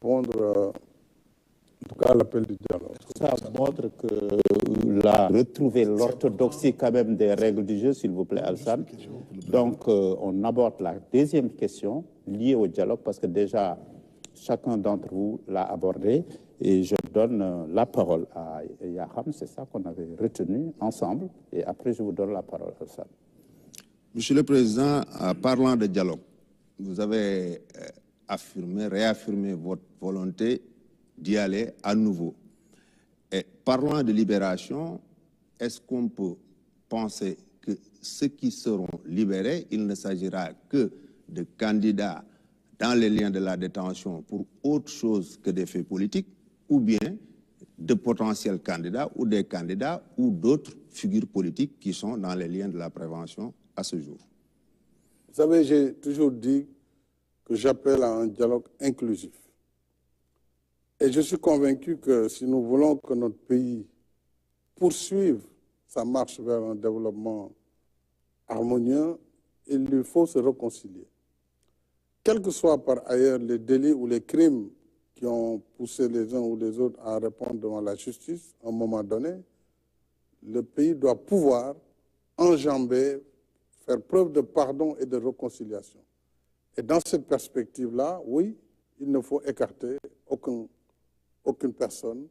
répondre en tout cas à l'appel du dialogue. Ça montre que retrouver l'orthodoxie quand même des règles du jeu, s'il vous plaît, Alassane. Donc, on aborde la deuxième question liée au dialogue, parce que déjà, chacun d'entre vous l'a abordé, et je donne la parole à Yaham, c'est ça qu'on avait retenu ensemble, et après je vous donne la parole, Alassane. Monsieur le Président, parlant de dialogue, vous avez réaffirmé votre volonté d'y aller à nouveau. Et parlant de libération, est-ce qu'on peut penser que ceux qui seront libérés, il ne s'agira que de candidats dans les liens de la détention pour autre chose que des faits politiques, ou bien de potentiels candidats ou des candidats ou d'autres figures politiques qui sont dans les liens de la prévention à ce jour? Vous savez, j'ai toujours dit que j'appelle à un dialogue inclusif. Et je suis convaincu que si nous voulons que notre pays poursuive sa marche vers un développement harmonieux, il lui faut se réconcilier. Quels que soient par ailleurs les délits ou les crimes qui ont poussé les uns ou les autres à répondre devant la justice, à un moment donné, le pays doit pouvoir enjamber, faire preuve de pardon et de réconciliation. Et dans cette perspective-là, oui, il ne faut écarter aucune personne.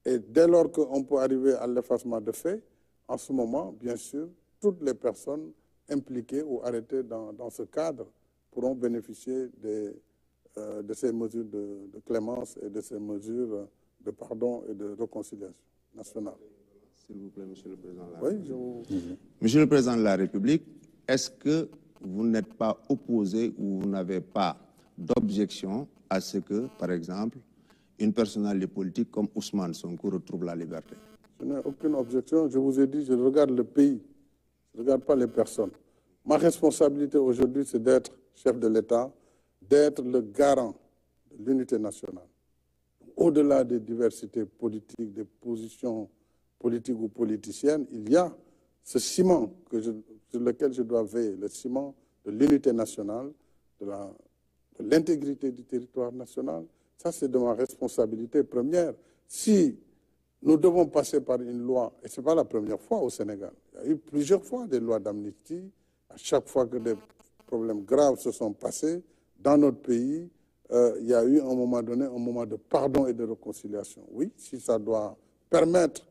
Et dès lors qu'on peut arriver à l'effacement de faits, en ce moment, bien sûr, toutes les personnes impliquées ou arrêtées dans ce cadre pourront bénéficier de ces mesures de clémence et de ces mesures de pardon et de réconciliation nationale. S'il vous plaît, Monsieur le Président de la République. Oui, Monsieur le Président de la République, est-ce que vous n'êtes pas opposé ou vous n'avez pas d'objection à ce que, par exemple, une personnalité politique comme Ousmane Sonko retrouve la liberté? Je n'ai aucune objection. Je vous ai dit, je regarde le pays. Je ne regarde pas les personnes. Ma responsabilité aujourd'hui, c'est d'être chef de l'État, d'être le garant de l'unité nationale. Au-delà des diversités politiques, des positions politiques ou politiciennes, il y a ce ciment sur lequel je dois veiller, le ciment de l'unité nationale, de l'intégrité du territoire national. Ça, c'est de ma responsabilité première. Si nous devons passer par une loi, et ce n'est pas la première fois au Sénégal, il y a eu plusieurs fois des lois d'amnistie, à chaque fois que des problèmes graves se sont passés dans notre pays, il y a eu à un moment donné un moment de pardon et de réconciliation. Oui, si ça doit permettre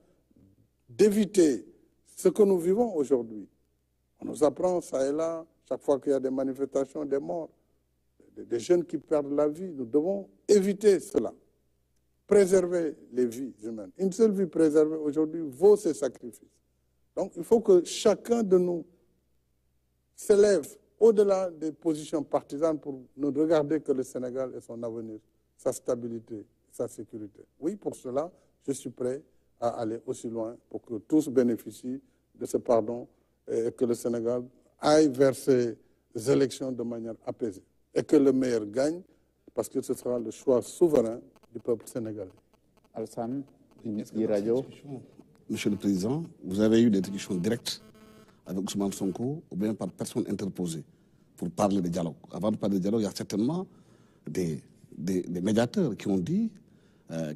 d'éviter ce que nous vivons aujourd'hui. On nous apprend ça et là, chaque fois qu'il y a des manifestations, des morts, des jeunes qui perdent la vie. Nous devons éviter cela, préserver les vies humaines. Une seule vie préservée aujourd'hui vaut ses sacrifices. Donc il faut que chacun de nous s'élève au-delà des positions partisanes pour ne regarder que le Sénégal et son avenir, sa stabilité, sa sécurité. Oui, pour cela, je suis prêt à aller aussi loin pour que tous bénéficient de ce pardon et que le Sénégal aille vers ces élections de manière apaisée. Et que le meilleur gagne, parce que ce sera le choix souverain du peuple sénégalais. Alassane, Monsieur le Président, vous avez eu des discussions directes avec Ousmane Sonko ou bien par personne interposée pour parler de dialogue. Avant de parler de dialogue, il y a certainement des médiateurs qui ont dit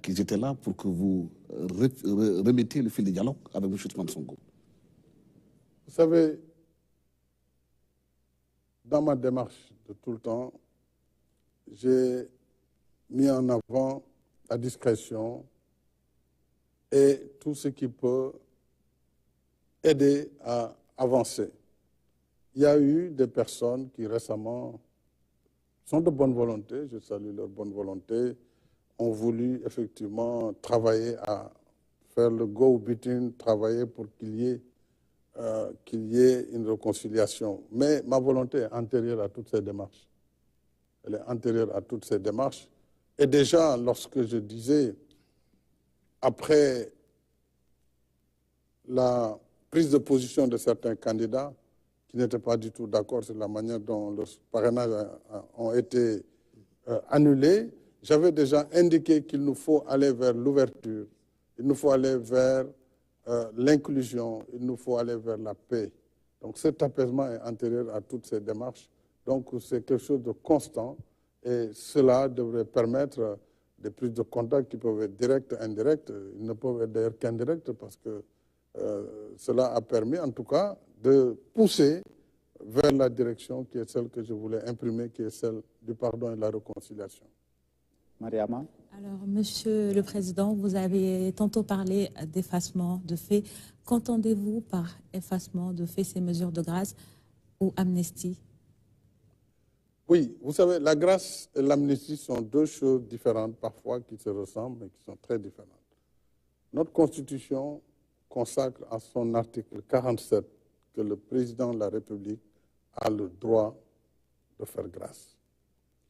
qu'ils étaient là pour que vous remettiez le fil du dialogue avec M. Ousmane Sonko. Vous savez, dans ma démarche de tout le temps, j'ai mis en avant la discrétion et tout ce qui peut aider à avancer. Il y a eu des personnes qui récemment sont de bonne volonté, je salue leur bonne volonté, ont voulu effectivement travailler à faire le go-between, travailler pour qu'il y ait une réconciliation. Mais ma volonté est antérieure à toutes ces démarches. Elle est antérieure à toutes ces démarches. Et déjà, lorsque je disais, après la prise de position de certains candidats qui n'étaient pas du tout d'accord sur la manière dont leurs parrainages ont été annulés, j'avais déjà indiqué qu'il nous faut aller vers l'ouverture, il nous faut aller vers l'inclusion, il nous faut aller vers la paix. Donc cet apaisement est antérieur à toutes ces démarches. Donc c'est quelque chose de constant et cela devrait permettre des prises de contact qui peuvent être directes, indirectes. Ils ne peuvent être d'ailleurs qu'indirectes parce que cela a permis, en tout cas, de pousser vers la direction qui est celle que je voulais imprimer, qui est celle du pardon et de la réconciliation. Mariama? Alors, Monsieur le Président, vous avez tantôt parlé d'effacement de faits. Qu'entendez-vous par effacement de faits, ces mesures de grâce ou amnistie? Oui, vous savez, la grâce et l'amnistie sont deux choses différentes, parfois qui se ressemblent, mais qui sont très différentes. Notre Constitution consacre à son article 47 que le président de la République a le droit de faire grâce.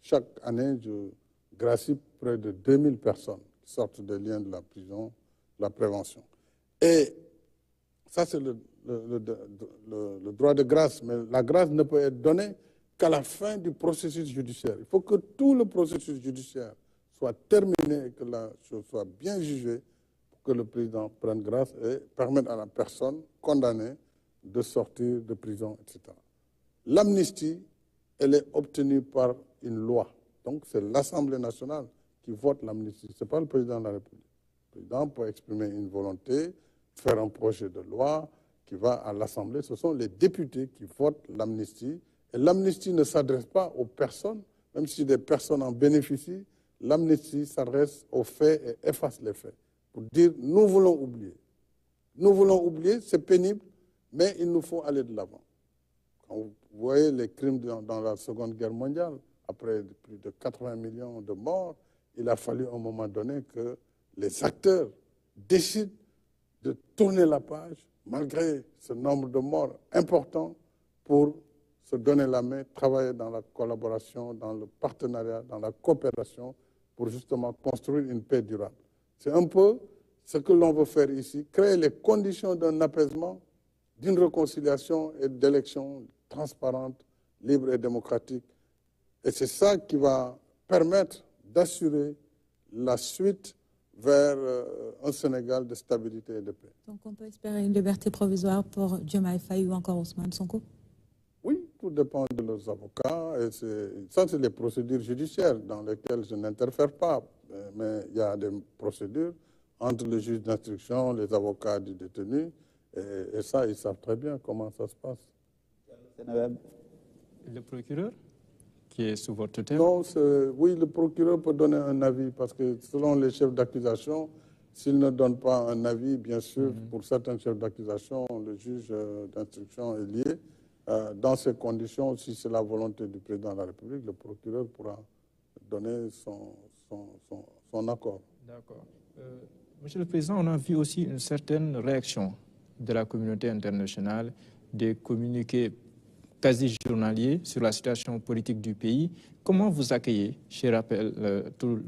Chaque année, je gracie près de 2000 personnes qui sortent des liens de la prison, de la prévention. Et ça, c'est le droit de grâce, mais la grâce ne peut être donnée qu'à la fin du processus judiciaire. Il faut que tout le processus judiciaire soit terminé et que la chose soit bien jugée pour que le président prenne grâce et permette à la personne condamnée de sortir de prison, etc. L'amnistie, elle est obtenue par une loi. Donc, c'est l'Assemblée nationale qui vote l'amnistie. Ce n'est pas le président de la République. Le président peut exprimer une volonté, faire un projet de loi qui va à l'Assemblée. Ce sont les députés qui votent l'amnistie. Et l'amnistie ne s'adresse pas aux personnes, même si des personnes en bénéficient. L'amnistie s'adresse aux faits et efface les faits. Pour dire, nous voulons oublier. Nous voulons oublier, c'est pénible, mais il nous faut aller de l'avant. Quand vous voyez les crimes dans la Seconde Guerre mondiale, après plus de 80 millions de morts, il a fallu à un moment donné que les acteurs décident de tourner la page, malgré ce nombre de morts important, pour se donner la main, travailler dans la collaboration, dans le partenariat, dans la coopération, pour justement construire une paix durable. C'est un peu ce que l'on veut faire ici, créer les conditions d'un apaisement, d'une réconciliation et d'élections transparentes, libres et démocratiques. Et c'est ça qui va permettre d'assurer la suite vers un Sénégal de stabilité et de paix. Donc on peut espérer une liberté provisoire pour Diomaye Faye ou encore Ousmane Sonko? Oui, tout dépend de leurs avocats. Et ça, c'est les procédures judiciaires dans lesquelles je n'interfère pas. Mais il y a des procédures entre le juge d'instruction, les avocats du détenu. Et ça, ils savent très bien comment ça se passe. Le procureur qui est sous votre tutelle? Non, oui, le procureur peut donner un avis parce que selon les chefs d'accusation, s'il ne donne pas un avis, bien sûr, pour certains chefs d'accusation, le juge d'instruction est lié. Dans ces conditions, si c'est la volonté du président de la République, le procureur pourra donner son accord. D'accord. Monsieur le Président, on a vu aussi une certaine réaction de la communauté internationale, des communiqués quasi journaliers sur la situation politique du pays. Comment vous accueillez, je rappelle, tout